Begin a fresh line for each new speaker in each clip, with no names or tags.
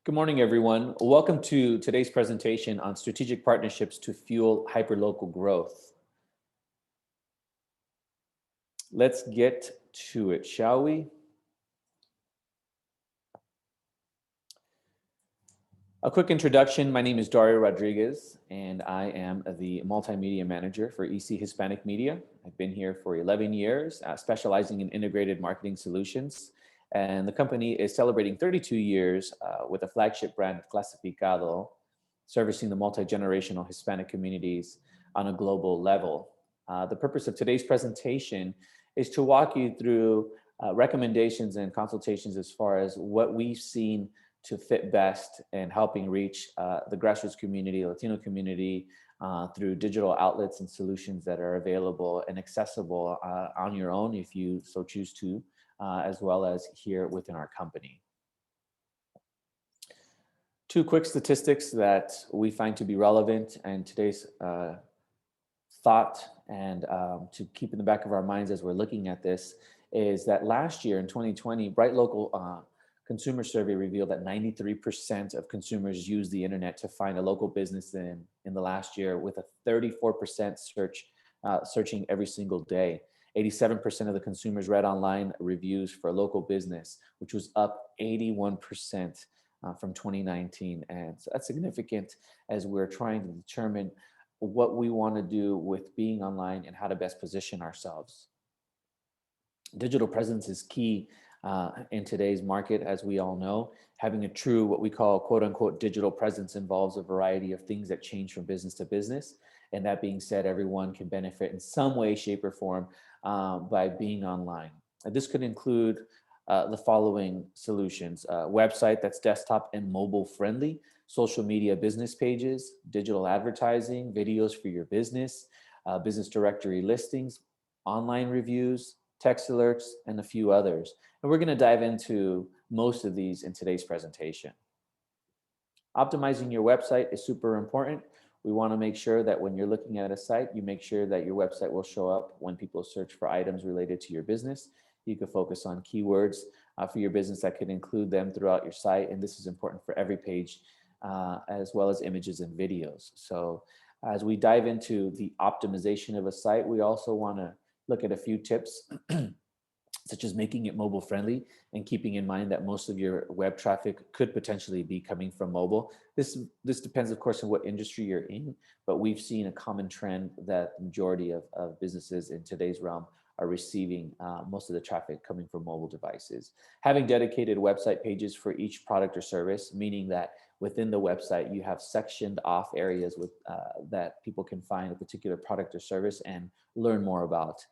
Good morning, everyone. Welcome to today's presentation on strategic partnerships to fuel hyperlocal growth. Let's get to it, shall we? A quick introduction. My name is Dario Rodriguez, and I am the multimedia manager for EC Hispanic Media. I've been here for 11 years, specializing in integrated marketing solutions. And the company is celebrating 32 years with a flagship brand, Clasificado, servicing the multi-generational Hispanic communities on a global level. The purpose of today's presentation is to walk you through recommendations and consultations as far as what we've seen to fit best in helping reach the grassroots community, Latino community, through digital outlets and solutions that are available and accessible on your own if you so choose to, as well as here within our company. Two quick statistics that we find to be relevant in today's thought and to keep in the back of our minds as we're looking at this is that last year in 2020, Bright Local consumer survey revealed that 93% of consumers use the internet to find a local business in the last year, with a 34% searching every single day. 87% of the consumers read online reviews for a local business, which was up 81% from 2019. And so that's significant as we're trying to determine what we want to do with being online and how to best position ourselves. Digital presence is key in today's market, as we all know. Having a true, what we call quote unquote digital presence, involves a variety of things that change from business to business. And that being said, everyone can benefit in some way, shape, or form by being online. This could include the following solutions: website that's desktop and mobile friendly, social media business pages, digital advertising, videos for your business, business directory listings, online reviews, text alerts, and a few others. And we're going to dive into most of these in today's presentation. Optimizing your website is super important. We want to make sure that when you're looking at a site, you make sure that your website will show up when people search for items related to your business. You can focus on keywords for your business that could include them throughout your site. And this is important for every page, as well as images and videos. So as we dive into the optimization of a site, we also want to look at a few tips such as making it mobile friendly and keeping in mind that most of your web traffic could potentially be coming from mobile. This depends, of course, on what industry you're in, but we've seen a common trend that the majority of businesses in today's realm are receiving most of the traffic coming from mobile devices. Having dedicated website pages for each product or service, meaning that within the website you have sectioned off areas with that people can find a particular product or service and learn more about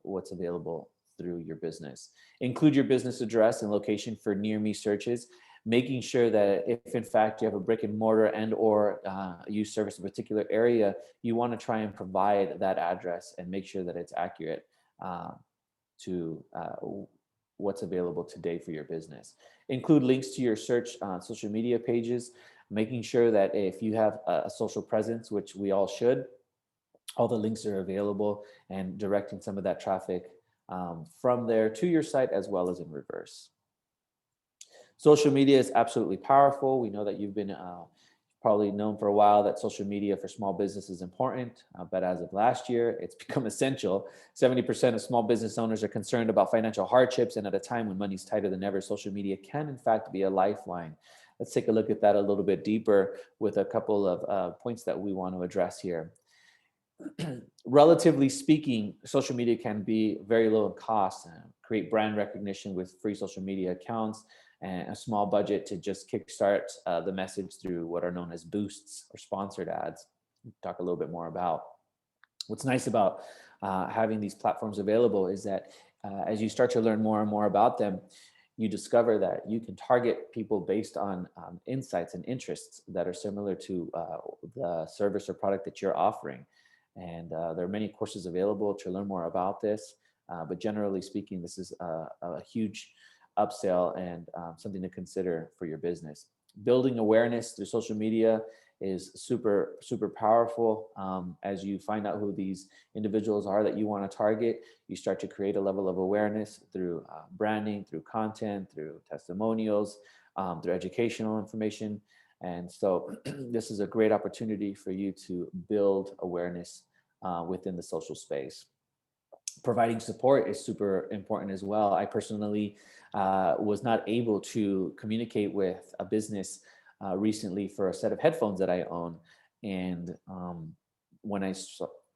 what's available through your business. Include your business address and location for near me searches, making sure that if in fact you have a brick and mortar and or you service a particular area, you want to try and provide that address and make sure that it's accurate to what's available today for your business. Include links to your search social media pages, making sure that if you have a social presence, which we all should, all the links are available and directing some of that traffic from there to your site, as well as in reverse. Social media is absolutely powerful. We know that you've been probably known for a while that social media for small business is important, but as of last year, it's become essential. 70% of small business owners are concerned about financial hardships, and at a time when money's tighter than ever, social media can in fact be a lifeline. Let's take a look at that a little bit deeper with a couple of points that we want to address here. Relatively speaking, social media can be very low in cost, create brand recognition with free social media accounts, and a small budget to just kickstart the message through what are known as boosts or sponsored ads. We'll talk a little bit more about. What's nice about having these platforms available is that as you start to learn more and more about them, you discover that you can target people based on insights and interests that are similar to the service or product that you're offering. And there are many courses available to learn more about this, but generally speaking, this is a huge upsell and something to consider for your business. Building awareness through social media is super, super powerful. As you find out who these individuals are that you want to target, you start to create a level of awareness through branding, through content, through testimonials, through educational information. And so this is a great opportunity for you to build awareness within the social space. Providing support is super important as well. I personally was not able to communicate with a business recently for a set of headphones that I own. And when I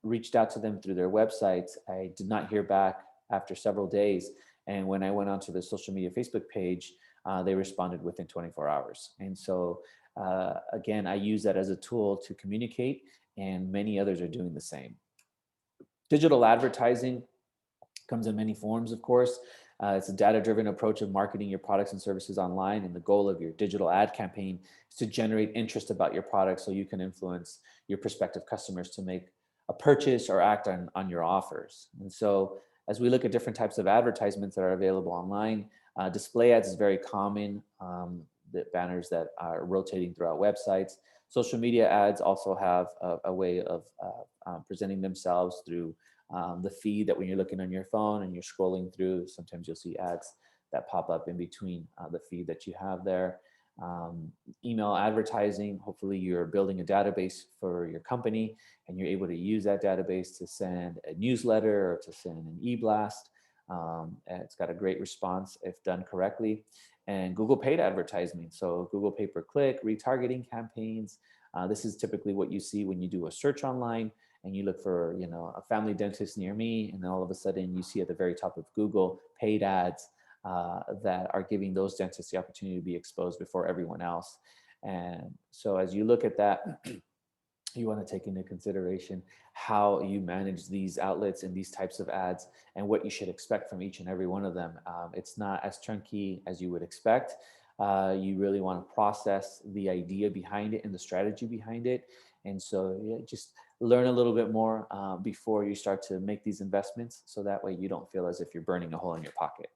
reached out to them through their website, I did not hear back after several days. And when I went onto the social media Facebook page, they responded within 24 hours. And so, again, I use that as a tool to communicate, and many others are doing the same. Digital advertising comes in many forms, of course. It's a data-driven approach of marketing your products and services online, and the goal of your digital ad campaign is to generate interest about your product so you can influence your prospective customers to make a purchase or act on your offers. And so as we look at different types of advertisements that are available online, display ads is very common, the banners that are rotating throughout websites. Social media ads also have a way of presenting themselves through the feed that when you're looking on your phone and you're scrolling through, sometimes you'll see ads that pop up in between the feed that you have there. Email advertising, hopefully you're building a database for your company and you're able to use that database to send a newsletter or to send an e-blast. It's got a great response if done correctly. And Google paid advertising, so Google pay-per-click, retargeting campaigns. This is typically what you see when you do a search online and you look for, a family dentist near me, and then all of a sudden you see at the very top of Google paid ads that are giving those dentists the opportunity to be exposed before everyone else. And so as you look at that, you want to take into consideration how you manage these outlets and these types of ads and what you should expect from each and every one of them. It's not as chunky as you would expect. You really want to process the idea behind it and the strategy behind it. And so just learn a little bit more before you start to make these investments, so that way you don't feel as if you're burning a hole in your pocket.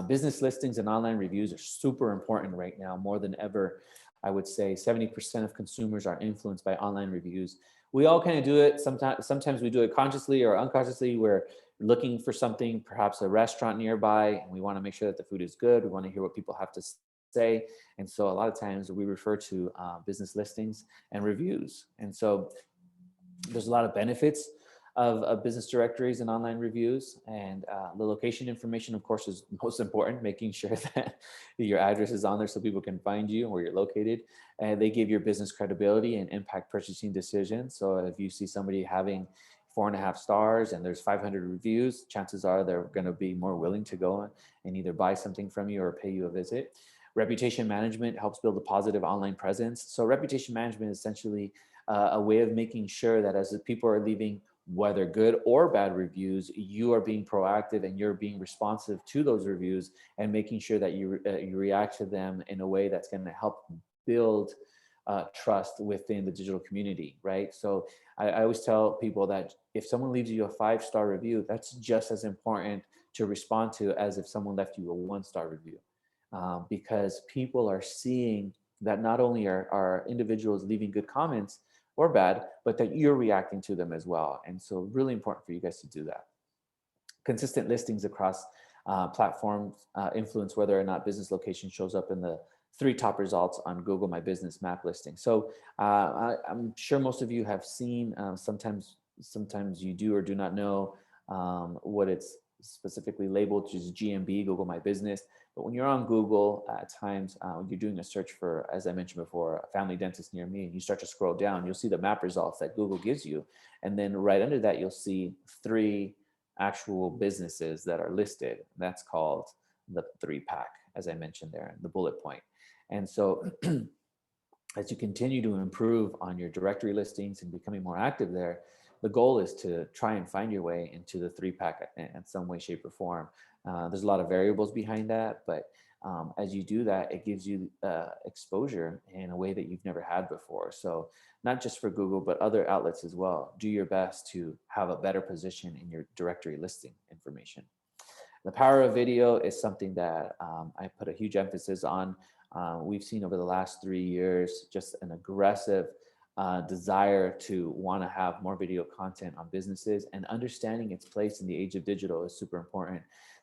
Business listings and online reviews are super important right now, more than ever. I would say 70% of consumers are influenced by online reviews. We all kind of do it. Sometimes we do it consciously or unconsciously. We're looking for something, perhaps a restaurant nearby, and we want to make sure that the food is good. We want to hear what people have to say. And so a lot of times we refer to business listings and reviews. And so there's a lot of benefits of business directories and online reviews, and the location information, of course, is most important, making sure that your address is on there so people can find you and where you're located. And they give your business credibility and impact purchasing decisions. So if you see somebody having 4.5 stars and there's 500 reviews, chances are they're going to be more willing to go and either buy something from you or pay you a visit. Reputation management helps build a positive online presence. So reputation management is essentially a way of making sure that as people are leaving, whether good or bad reviews, you are being proactive and you're being responsive to those reviews and making sure that you react to them in a way that's going to help build trust within the digital community, right? So I always tell people that if someone leaves you a 5-star review, that's just as important to respond to as if someone left you a 1-star review, because people are seeing that not only are individuals leaving good comments or bad, but that you're reacting to them as well. And so really important for you guys to do that. Consistent listings across platforms influence whether or not business location shows up in the 3 top results on Google My Business map listing. So I'm sure most of you have seen, sometimes you do or do not know what it's specifically labeled, which is GMB, Google My Business. But when you're on Google, at times when you're doing a search for, as I mentioned before, a family dentist near me, and you start to scroll down, you'll see the map results that Google gives you. And then right under that, you'll see 3 actual businesses that are listed. That's called the 3-pack, as I mentioned there, the bullet point. And so as you continue to improve on your directory listings and becoming more active there, the goal is to try and find your way into the 3-pack in some way, shape, or form. There's a lot of variables behind that, but as you do that, it gives you exposure in a way that you've never had before. So not just for Google, but other outlets as well. Do your best to have a better position in your directory listing information. The power of video is something that I put a huge emphasis on. We've seen over the last 3 years just an aggressive desire to want to have more video content on businesses, and understanding its place in the age of digital is super important.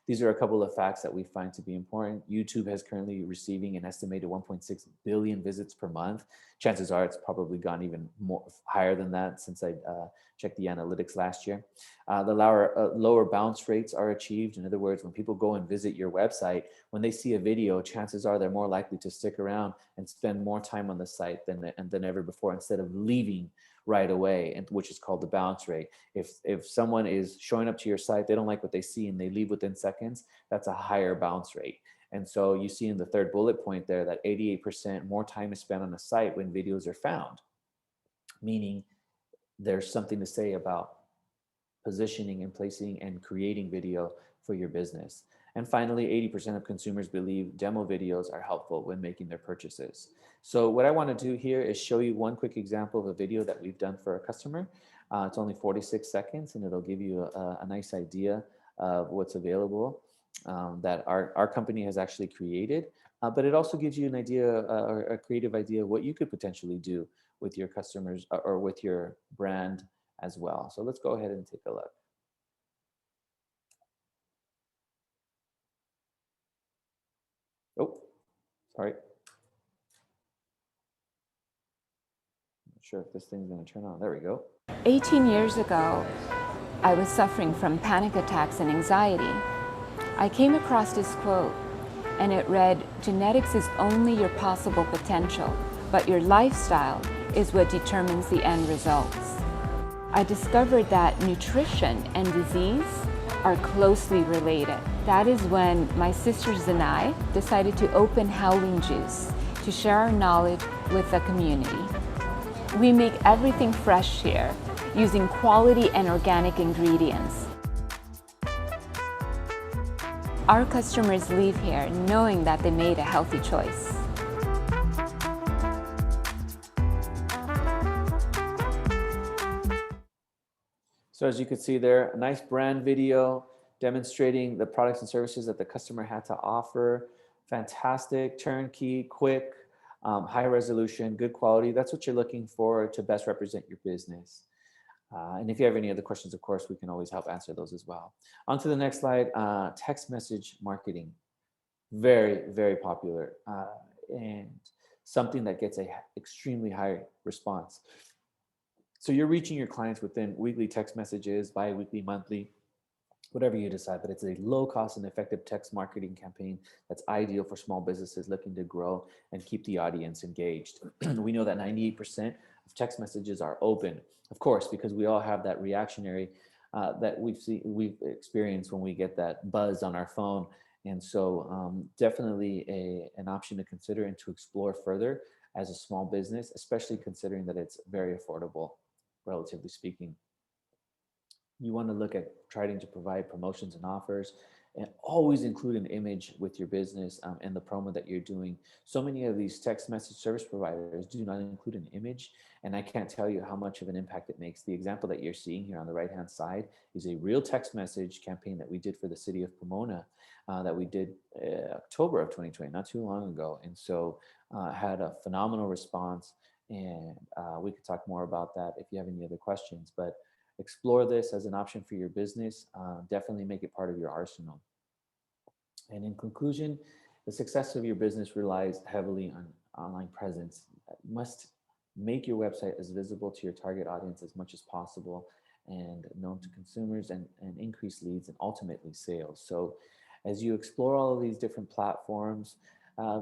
These are a couple of facts that we find to be important. YouTube has currently receiving an estimated 1.6 billion visits per month. Chances are it's probably gone even more higher than that since I checked the analytics last year. The lower bounce rates are achieved. In other words, when people go and visit your website, when they see a video, chances are they're more likely to stick around and spend more time on the site than ever before, instead of leaving right away, and which is called the bounce rate. If someone is showing up to your site, they don't like what they see and they leave within seconds, that's a higher bounce rate. And so you see in the third bullet point there that 88% more time is spent on a site when videos are found, meaning there's something to say about positioning and placing and creating video for your business. And finally, 80% of consumers believe demo videos are helpful when making their purchases. So what I want to do here is show you one quick example of a video that we've done for a customer. It's only 46 seconds and it'll give you a nice idea of what's available that our company has actually created. But it also gives you an idea or a creative idea of what you could potentially do with your customers or with your brand as well. So let's go ahead and take a look. Oh, sorry. Not sure if this thing's going to turn on. There we go.
18 years ago, I was suffering from panic attacks and anxiety. I came across this quote, and it read, "Genetics is only your possible potential, but your lifestyle is what determines the end results." I discovered that nutrition and disease are closely related. That is when my sisters and I decided to open Howling Juice to share our knowledge with the community. We make everything fresh here, using quality and organic ingredients. Our customers leave here knowing that they made a healthy choice.
So as you can see there, a nice brand video demonstrating the products and services that the customer had to offer. Fantastic, turnkey, quick, high resolution, good quality. That's what you're looking for to best represent your business. And if you have any other questions, of course, we can always help answer those as well. On to the next slide, text message marketing. Very, very popular and something that gets a extremely high response. So you're reaching your clients within weekly text messages, bi-weekly, monthly, whatever you decide, but it's a low cost and effective text marketing campaign that's ideal for small businesses looking to grow and keep the audience engaged. We know that 98% of text messages are open, of course, because we all have that reactionary that we've experienced when we get that buzz on our phone. And so definitely an option to consider and to explore further as a small business, especially considering that it's very affordable, relatively speaking. You want to look at trying to provide promotions and offers, and always include an image with your business and the promo that you're doing. So many of these text message service providers do not include an image, and I can't tell you how much of an impact it makes. The example that you're seeing here on the right-hand side is a real text message campaign that we did for the city of Pomona that we did October of 2020, not too long ago. And so had a phenomenal response, and we could talk more about that if you have any other questions. But explore this as an option for your business. Definitely make it part of your arsenal. And in conclusion, the success of your business relies heavily on online presence. You must make your website as visible to your target audience as much as possible and known to consumers, and increase leads and ultimately sales. So as you explore all of these different platforms,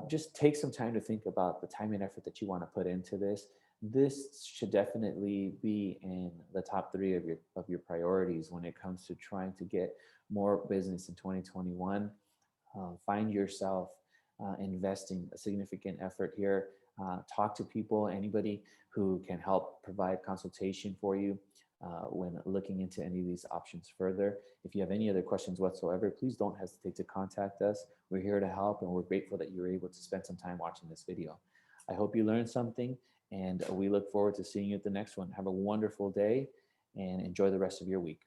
just take some time to think about the time and effort that you want to put into this. This should definitely be in the top 3 of your priorities when it comes to trying to get more business in 2021. Find yourself investing a significant effort here. Talk to people, anybody who can help provide consultation for you when looking into any of these options further. If you have any other questions whatsoever, please don't hesitate to contact us. We're here to help, and we're grateful that you were able to spend some time watching this video. I hope you learned something, and we look forward to seeing you at the next one. Have a wonderful day and enjoy the rest of your week.